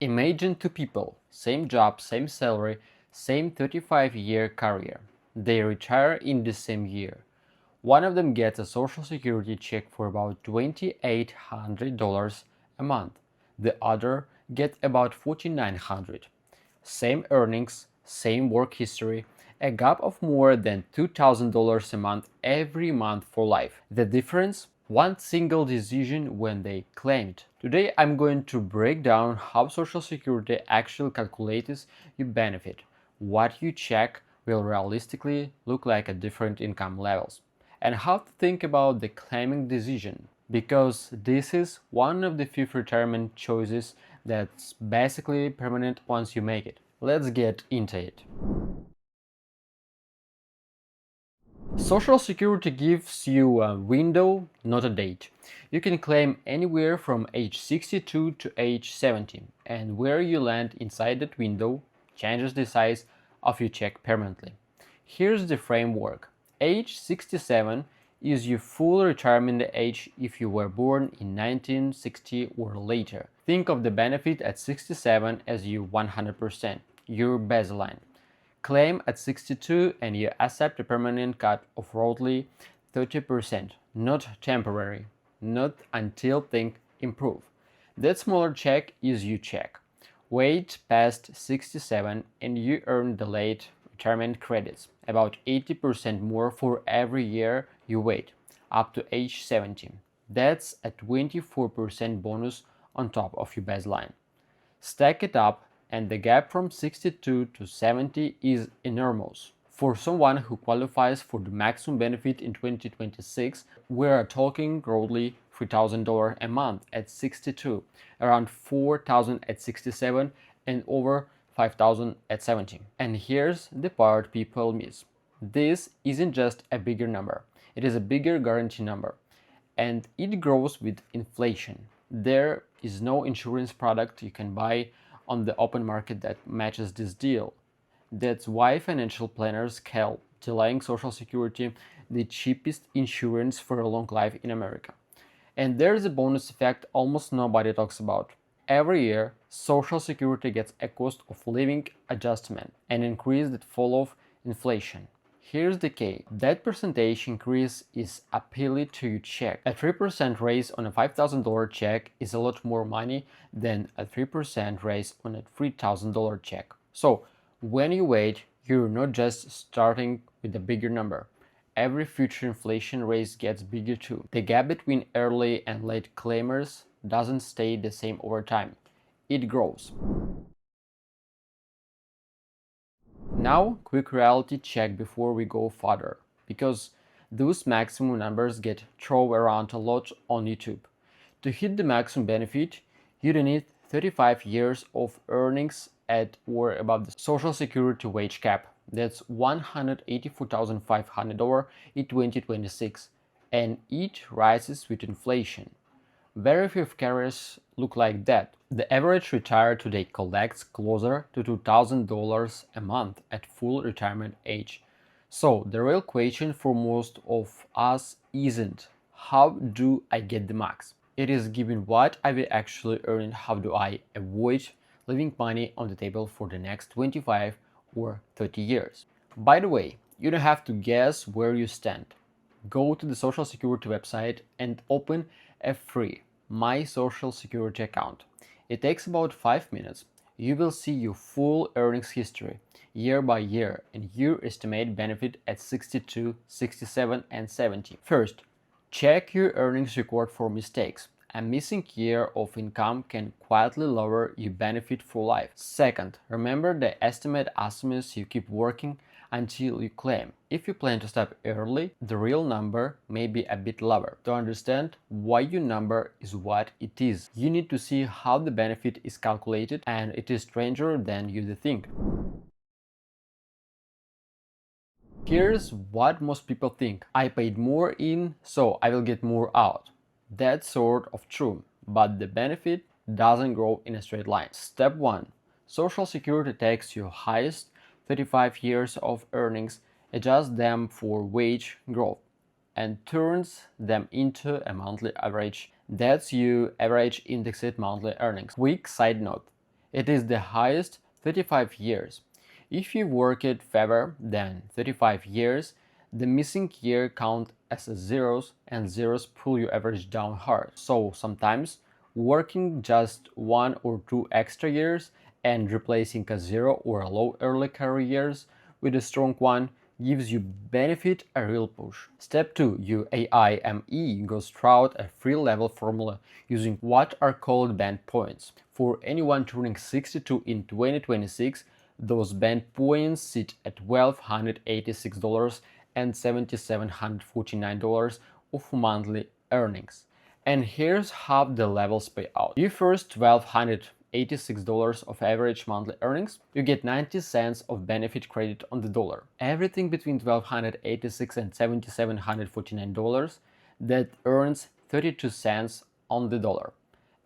Imagine two people, same job, same salary, same 35-year career. They retire in the same year. One of them gets a Social Security check for about $2,800 a month. The other gets about $4,900. Same earnings, same work history, a gap of more than $2,000 a month every month for life. The difference? One single decision when they claim it. Today I'm going to break down how Social Security actually calculates your benefit, what you check will realistically look like at different income levels, and how to think about the claiming decision, because this is one of the few retirement choices that's basically permanent once you make it. Let's get into it. Social Security gives you a window, not a date. You can claim anywhere from age 62 to age 70, and where you land inside that window changes the size of your check permanently. Here's the framework. Age 67 is your full retirement age if you were born in 1960 or later. Think of the benefit at 67 as your 100%, your baseline. Claim at 62 and you accept a permanent cut of roughly 30%, not temporary, not until things improve. That smaller check is your check. Wait past 67 and you earn delayed retirement credits, about 80% more for every year you wait, up to age 70. That's a 24% bonus on top of your baseline. Stack it up, and the gap from 62 to 70 is enormous. For someone who qualifies for the maximum benefit in 2026, we are talking roughly $3,000 a month at 62, around $4,000 at 67, and over $5,000 at 70. And here's the part people miss. This isn't just a bigger number, it is a bigger guarantee number, and it grows with inflation. There is no insurance product you can buy on the open market that matches this deal. That's why financial planners call delaying Social Security the cheapest insurance for a long life in America. And there's a bonus effect almost nobody talks about. Every year, Social Security gets a cost of living adjustment, an increase that follows inflation. Here's the key. That percentage increase is applied to your check. A 3% raise on a $5,000 check is a lot more money than a 3% raise on a $3,000 check. So, when you wait, you're not just starting with a bigger number. Every future inflation raise gets bigger too. The gap between early and late claimers doesn't stay the same over time. It grows. Now, quick reality check before we go further, because those maximum numbers get thrown around a lot on YouTube. To hit the maximum benefit, you don't need 35 years of earnings at or above the Social Security wage cap. That's $184,500 in 2026, and it rises with inflation. Very few carriers look like that. The average retired today collects closer to $2,000 a month at full retirement age. So the real question for most of us isn't, how do I get the max? It is, given what I will actually earn, how do I avoid leaving money on the table for the next 25 or 30 years? By the way, you don't have to guess where you stand. Go to the Social Security website and open a free My Social Security account. It takes about 5 minutes. You will see your full earnings history, year by year, and your estimated benefit at 62, 67, and 70. First, check your earnings record for mistakes. A missing year of income can quietly lower your benefit for life. Second, remember the estimate assumes you keep working until you claim. If you plan to stop early, the real number may be a bit lower. To understand why your number is what it is, you need to see how the benefit is calculated, and it is stranger than you think. Here's what most people think. I paid more in, so I will get more out. That's sort of true, but the benefit doesn't grow in a straight line. Step 1. Social Security takes your highest 35 years of earnings, adjusts them for wage growth, and turns them into a monthly average. That's your average indexed monthly earnings. Quick side note. It is the highest 35 years. If you work it fewer than 35 years, the missing year count as zeros and zeros pull your average down hard. So sometimes working just 1 or 2 extra years and replacing a zero or a low early career years with a strong one gives you benefit a real push. Step 2. Your AIME goes through a free-level formula using what are called band points. For anyone turning 62 in 2026, those band points sit at $1,286 and $7,749 of monthly earnings. And here's how the levels pay out. You first $1,286 of average monthly earnings, you get 90 cents of benefit credit on the dollar. Everything between $1,286 and $7,749 that earns 32 cents on the dollar.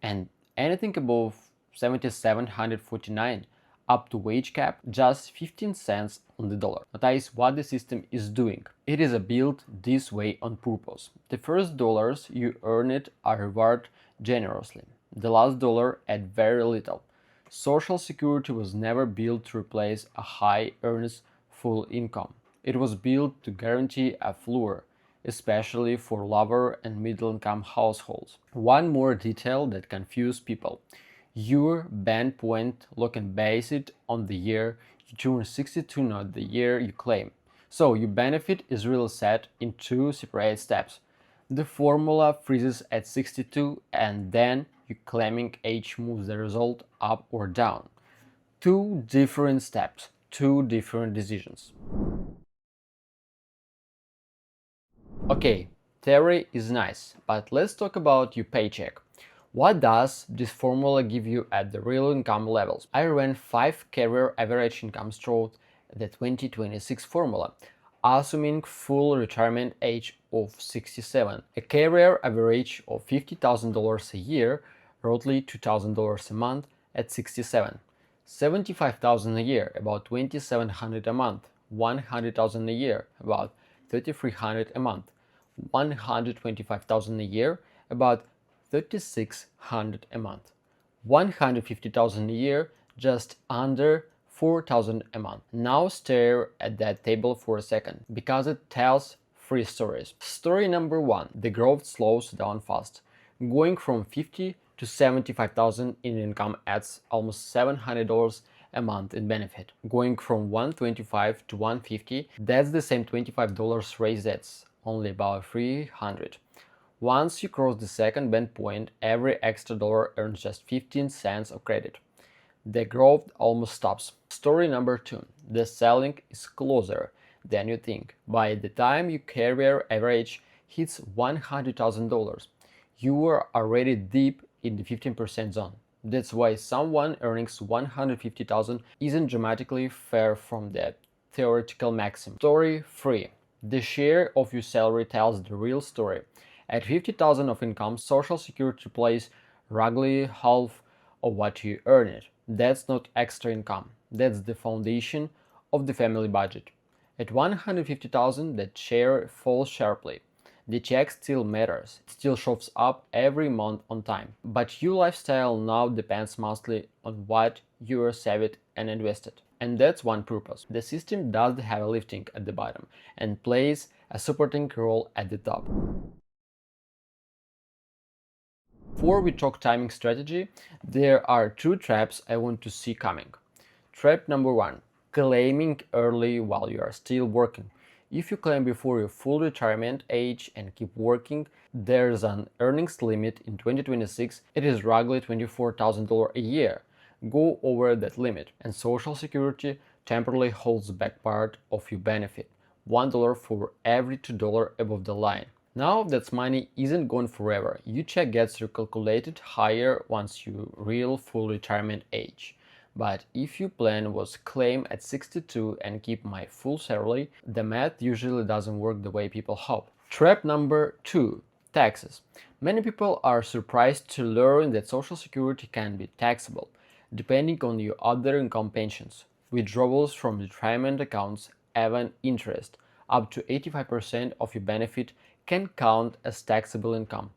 And anything above 7,749 up to wage cap, just 15 cents on the dollar. That is what the system is doing. It is built this way on purpose. The first dollars you earn it are rewarded generously. The last dollar add very little. Social Security was never built to replace a high earner's full income. It was built to guarantee a floor, especially for lower and middle income households. One more detail that confuses people. Your band point looking based on the year you turn 62, not the year you claim. So your benefit is really set in 2 separate steps. The formula freezes at 62 and then your claiming age moves the result up or down. 2 different steps, 2 different decisions. Okay, theory is nice, but let's talk about your paycheck. What does this formula give you at the real income levels? I ran 5 career average income through the 2026 formula, assuming full retirement age of 67. A career average of $50,000 a year, roughly $2,000 a month at 67. $75,000 a year, about $2,700 a month. $100,000 a year, about $3,300 a month. $125,000 a year, about $3,600 a month. $150,000 a year, just under $4,000 a month. Now stare at that table for a second, because it tells 3 stories. Story number 1, the growth slows down fast. Going from $50,000 to $75,000 in income adds almost $700 a month in benefit. Going from $125 to $150, that's the same $25 raise, that's only about $300. Once you cross the second band point, every extra dollar earns just 15 cents of credit. The growth almost stops. Story number 2. The ceiling is closer than you think. By the time your career average hits $100,000, you are already deep in the 15% zone. That's why someone earning $150,000 isn't dramatically far from the theoretical maximum. Story 3. The share of your salary tells the real story. At $50,000 of income, Social Security plays roughly half of what you earn it. That's not extra income. That's the foundation of the family budget. At $150,000, that share falls sharply. The check still matters. It still shows up every month on time. But your lifestyle now depends mostly on what you are saved and invested. And that's one purpose. The system does the heavy lifting at the bottom and plays a supporting role at the top. Before we talk timing strategy, there are 2 traps I want to see coming. Trap number 1, claiming early while you are still working. If you claim before your full retirement age and keep working, there's an earnings limit in 2026. It is roughly $24,000 a year. Go over that limit, and Social Security temporarily holds back part of your benefit, $1 for every $2 above the line. Now that money isn't gone forever. Your check gets recalculated higher once you reach full retirement age. But if your plan was claim at 62 and keep my full salary, the math usually doesn't work the way people hope. Trap number 2, taxes. Many people are surprised to learn that Social Security can be taxable, depending on your other income pensions, withdrawals from retirement accounts, even interest. Up to 85% of your benefit can count as taxable income.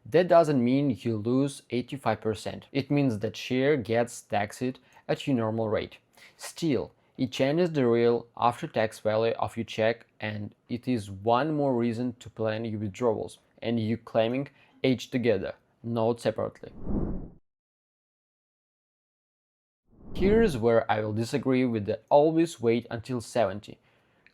That doesn't mean you lose 85%. It means that share gets taxed at your normal rate. Still, it changes the real after-tax value of your check, and it is one more reason to plan your withdrawals and you claiming each together, not separately. Here's where I will disagree with the always wait until 70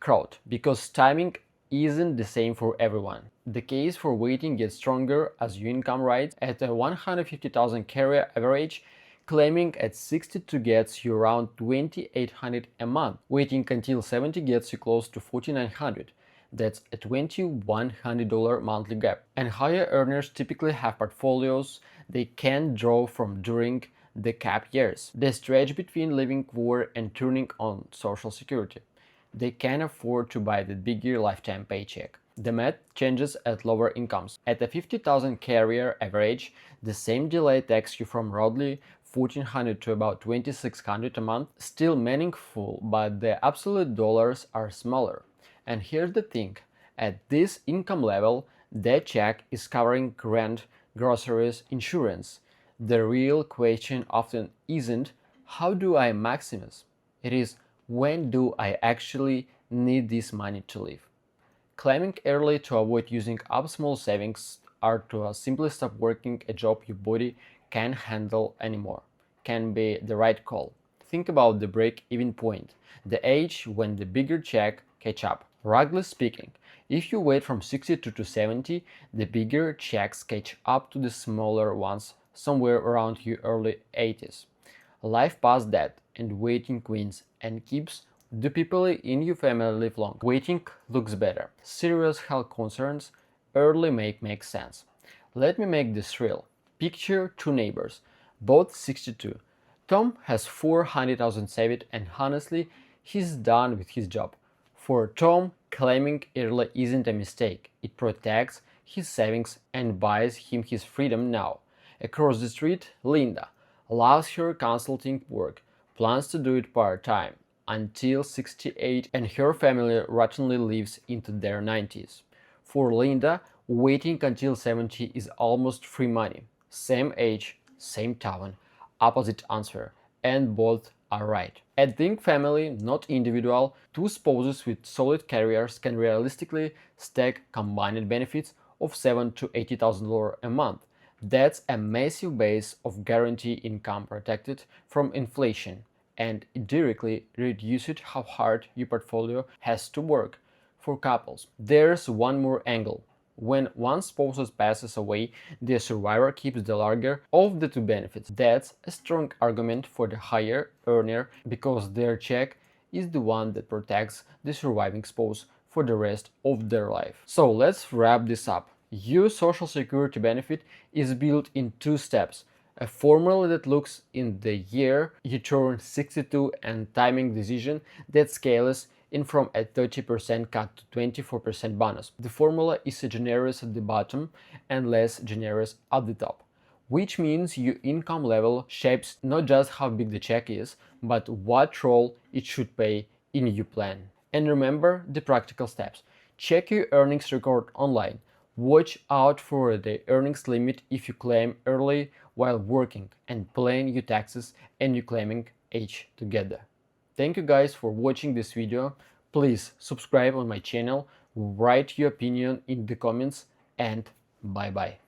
crowd, because timing isn't the same for everyone. The case for waiting gets stronger as your income rises. At a 150,000 carrier average, claiming at 62 gets you around 2,800 a month. Waiting until 70 gets you close to 4,900. That's a $2,100 monthly gap. And higher earners typically have portfolios they can draw from during the cap years. The stretch between living poor and turning on Social Security. They can afford to buy the bigger lifetime paycheck. The math changes at lower incomes. At a 50,000 carrier average, the same delay takes you from roughly 1,400 to about 2,600 a month, still meaningful, but the absolute dollars are smaller. And here's the thing, at this income level, that check is covering rent, groceries, insurance. The real question often isn't, how do I maximize? It is, when do I actually need this money to live? Claiming early to avoid using up small savings or to simply stop working a job your body can't handle anymore can be the right call. Think about the break-even point, the age when the bigger check catch up. Roughly speaking, if you wait from 62 to 70, the bigger checks catch up to the smaller ones somewhere around your early 80s. Life past that, and waiting wins and keeps the people in your family live long. Waiting looks better. Serious health concerns early make sense. Let me make this real. Picture two neighbors, both 62. Tom has 400,000 saved, and honestly, he's done with his job. For Tom, claiming early isn't a mistake. It protects his savings and buys him his freedom now. Across the street, Linda loves her consulting work, plans to do it part-time until 68, and her family routinely lives into their 90s. For Linda, waiting until 70 is almost free money. Same age, same town, opposite answer, and both are right. At Think Family, not individual, two spouses with solid careers can realistically stack combined benefits of $7,000 to $80,000 a month. That's a massive base of guaranteed income protected from inflation, and it directly reduces how hard your portfolio has to work. For couples, there's one more angle. When one spouse passes away, the survivor keeps the larger of the two benefits. That's a strong argument for the higher earner because their check is the one that protects the surviving spouse for the rest of their life. So let's wrap this up. Your Social Security benefit is built in two steps. A formula that looks in the year you turn 62 and timing decision that scales in from a 30% cut to 24% bonus. The formula is generous at the bottom and less generous at the top, which means your income level shapes not just how big the check is, but what role it should play in your plan. And remember the practical steps. Check your earnings record online. Watch out for the earnings limit if you claim early while working, and plan your taxes and your claiming age together. Thank you guys for watching this video. Please subscribe on my channel, write your opinion in the comments, and bye bye.